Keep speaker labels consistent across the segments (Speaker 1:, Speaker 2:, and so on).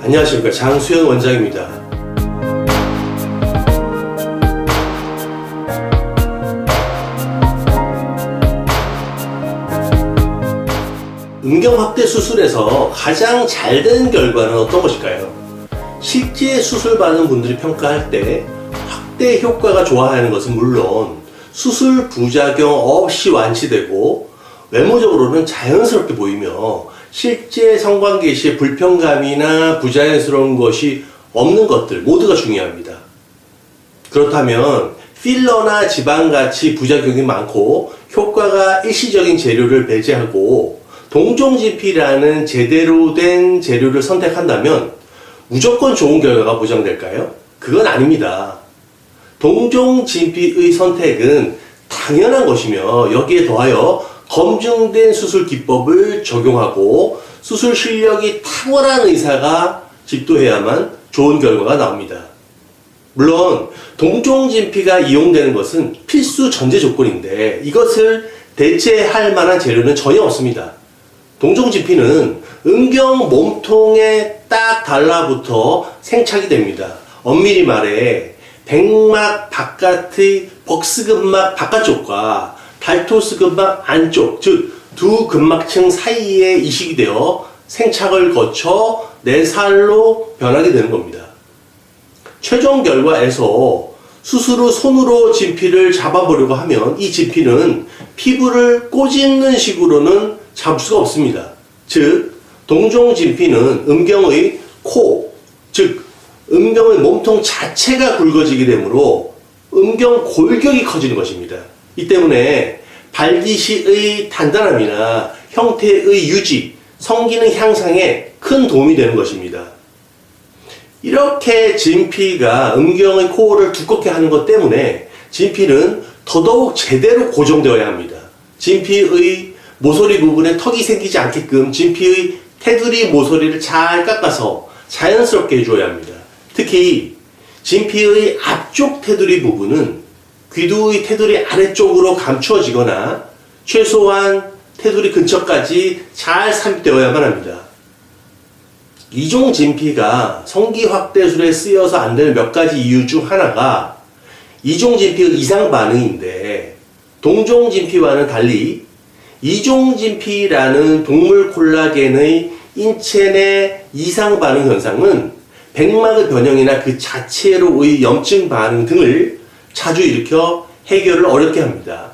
Speaker 1: 안녕하십니까, 장수현 원장입니다. 음경 확대 수술에서 가장 잘 된 결과는 어떤 것일까요? 실제 수술 받은 분들이 평가할 때 확대 효과가 좋아하는 것은 물론 수술 부작용 없이 완치되고 외모적으로는 자연스럽게 보이며 실제 성관계 시에 불편감이나 부자연스러운 것이 없는 것들 모두가 중요합니다. 그렇다면 필러나 지방같이 부작용이 많고 효과가 일시적인 재료를 배제하고 동종진피라는 제대로 된 재료를 선택한다면 무조건 좋은 결과가 보장될까요? 그건 아닙니다. 동종진피의 선택은 당연한 것이며 여기에 더하여 검증된 수술 기법을 적용하고 수술 실력이 탁월한 의사가 집도해야만 좋은 결과가 나옵니다. 물론 동종진피가 이용되는 것은 필수 전제 조건인데 이것을 대체할 만한 재료는 전혀 없습니다. 동종진피는 음경 몸통에 딱 달라붙어 생착이 됩니다. 엄밀히 말해 백막 바깥의 벅스근막 바깥쪽과 달토스근막 안쪽, 즉 두 근막층 사이에 이식이 되어 생착을 거쳐 내살로 변하게 되는 겁니다. 최종 결과에서 수술 후 손으로 진피를 잡아보려고 하면 이 진피는 피부를 꼬집는 식으로는 잡을 수가 없습니다. 즉 동종진피는 음경의 코, 즉 음경의 몸통 자체가 굵어지게 되므로 음경 골격이 커지는 것입니다. 이 때문에 발기시의 단단함이나 형태의 유지, 성기능 향상에 큰 도움이 되는 것입니다. 이렇게 진피가 음경의 코어를 두껍게 하는 것 때문에 진피는 더더욱 제대로 고정되어야 합니다. 진피의 모서리 부분에 턱이 생기지 않게끔 진피의 테두리 모서리를 잘 깎아서 자연스럽게 해줘야 합니다. 특히 진피의 앞쪽 테두리 부분은 귀두의 테두리 아래쪽으로 감추어지거나 최소한 테두리 근처까지 잘 삽입되어야만 합니다. 이종 진피가 성기 확대술에 쓰여서 안 되는 몇 가지 이유 중 하나가 이종 진피의 이상 반응인데 동종 진피와는 달리 이종 진피라는 동물 콜라겐의 인체 내 이상 반응 현상은 백막의 변형이나 그 자체로의 염증 반응 등을 자주 일으켜 해결을 어렵게 합니다.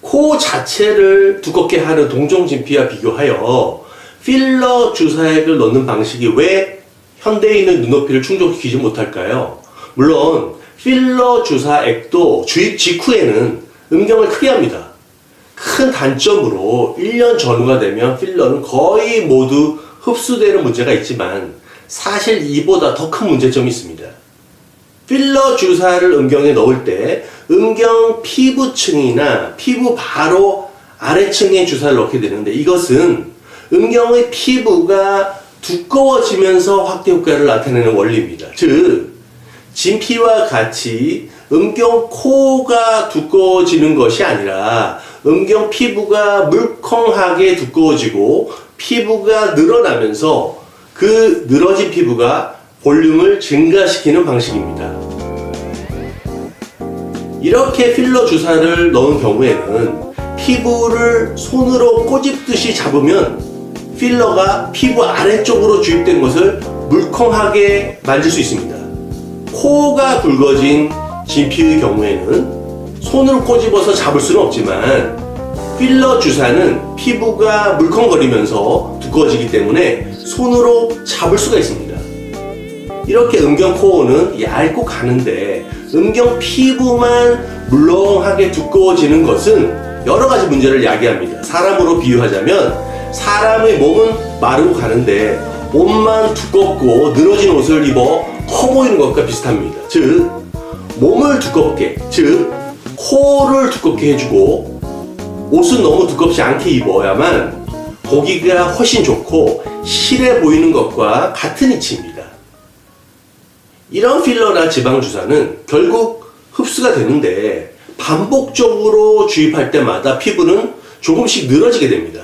Speaker 1: 코 자체를 두껍게 하는 동종진피와 비교하여 필러 주사액을 넣는 방식이 왜 현대인의 눈높이를 충족시키지 못할까요? 물론 필러 주사액도 주입 직후에는 음경을 크게 합니다. 큰 단점으로 1년 전후가 되면 필러는 거의 모두 흡수되는 문제가 있지만 사실 이보다 더 큰 문제점이 있습니다. 필러 주사를 음경에 넣을 때 음경 피부층이나 피부 바로 아래층에 주사를 넣게 되는데 이것은 음경의 피부가 두꺼워지면서 확대 효과를 나타내는 원리입니다. 즉 진피와 같이 음경 코가 두꺼워지는 것이 아니라 음경 피부가 물컹하게 두꺼워지고 피부가 늘어나면서 그 늘어진 피부가 볼륨을 증가시키는 방식입니다. 이렇게 필러 주사를 넣은 경우에는 피부를 손으로 꼬집듯이 잡으면 필러가 피부 아래쪽으로 주입된 것을 물컹하게 만질 수 있습니다. 코가 굵어진 진피의 경우에는 손으로 꼬집어서 잡을 수는 없지만 필러 주사는 피부가 물컹거리면서 두꺼워지기 때문에 손으로 잡을 수가 있습니다. 이렇게 음경 코어는 얇고 가는데 음경 피부만 물렁하게 두꺼워지는 것은 여러 가지 문제를 야기합니다. 사람으로 비유하자면 사람의 몸은 마르고 가는데 옷만 두껍고 늘어진 옷을 입어 커 보이는 것과 비슷합니다. 즉 몸을 두껍게, 즉 코를 두껍게 해주고 옷은 너무 두껍지 않게 입어야만 보기가 훨씬 좋고 실해 보이는 것과 같은 이치입니다. 이런 필러나 지방주사는 결국 흡수가 되는데 반복적으로 주입할 때마다 피부는 조금씩 늘어지게 됩니다.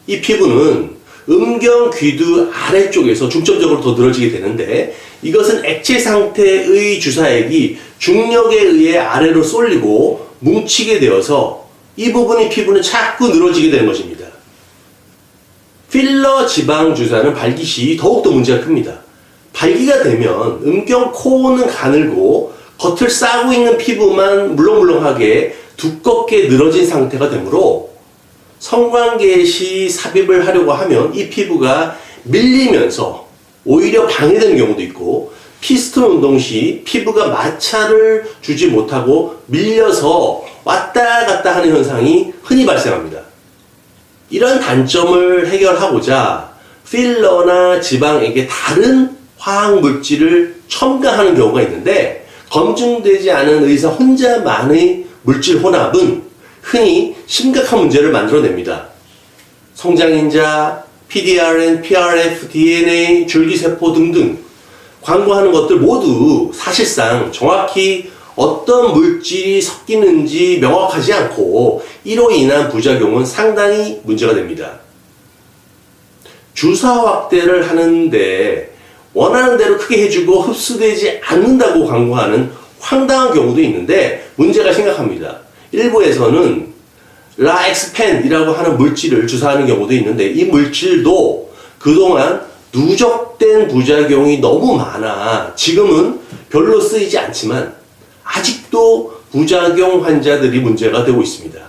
Speaker 1: 이 피부는 음경 귀두 아래쪽에서 중점적으로 더 늘어지게 되는데, 이것은 액체 상태의 주사액이 중력에 의해 아래로 쏠리고 뭉치게 되어서 이 부분의 피부는 자꾸 늘어지게 되는 것입니다. 필러 지방 주사는 발기 시 더욱더 문제가 큽니다. 발기가 되면 음경 코는 가늘고 겉을 싸고 있는 피부만 물렁물렁하게 두껍게 늘어진 상태가 되므로 성관계 시 삽입을 하려고 하면 이 피부가 밀리면서 오히려 방해되는 경우도 있고, 피스톤 운동 시 피부가 마찰을 주지 못하고 밀려서 왔다 갔다 하는 현상이 흔히 발생합니다. 이런 단점을 해결하고자 필러나 지방에게 다른 화학 물질을 첨가하는 경우가 있는데, 검증되지 않은 의사 혼자만의 물질 혼합은 흔히 심각한 문제를 만들어냅니다. 성장인자, PDRN, PRF, DNA, 줄기세포 등등 광고하는 것들 모두 사실상 정확히 어떤 물질이 섞이는지 명확하지 않고 이로 인한 부작용은 상당히 문제가 됩니다. 주사 확대를 하는데 원하는 대로 크게 해주고 흡수되지 않는다고 광고하는 황당한 경우도 있는데 문제가 심각합니다. 일부에서는 라엑스펜이라고 하는 물질을 주사하는 경우도 있는데, 이 물질도 그동안 누적된 부작용이 너무 많아 지금은 별로 쓰이지 않지만 아직도 부작용 환자들이 문제가 되고 있습니다.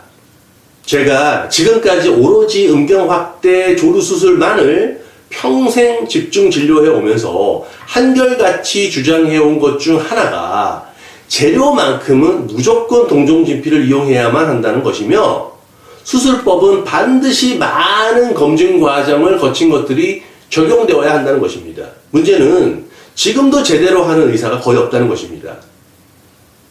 Speaker 1: 제가 지금까지 오로지 음경 확대 조루 수술만을 평생 집중 진료해 오면서 한결같이 주장해 온 것 중 하나가 재료만큼은 무조건 동종진피를 이용해야만 한다는 것이며, 수술법은 반드시 많은 검증 과정을 거친 것들이 적용되어야 한다는 것입니다. 문제는 지금도 제대로 하는 의사가 거의 없다는 것입니다.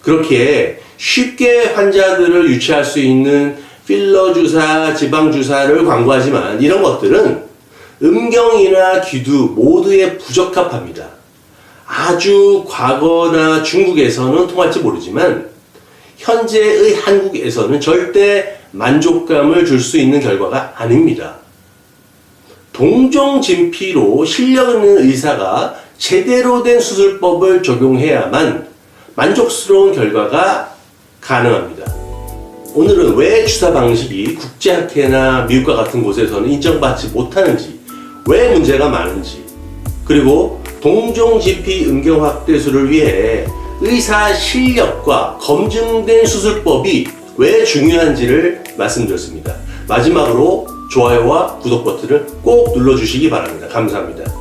Speaker 1: 그렇게 쉽게 환자들을 유치할 수 있는 필러 주사, 지방 주사를 광고하지만 이런 것들은 음경이나 귀두 모두에 부적합합니다. 아주 과거나 중국에서는 통할지 모르지만 현재의 한국에서는 절대 만족감을 줄 수 있는 결과가 아닙니다. 동종진피로 실력 있는 의사가 제대로 된 수술법을 적용해야만 만족스러운 결과가 가능합니다. 오늘은 왜 주사 방식이 국제학회나 미국과 같은 곳에서는 인정받지 못하는지, 왜 문제가 많은지, 그리고 동종진피 음경 확대술을 위해 의사 실력과 검증된 수술법이 왜 중요한지를 말씀드렸습니다. 마지막으로 좋아요와 구독 버튼을 꼭 눌러주시기 바랍니다. 감사합니다.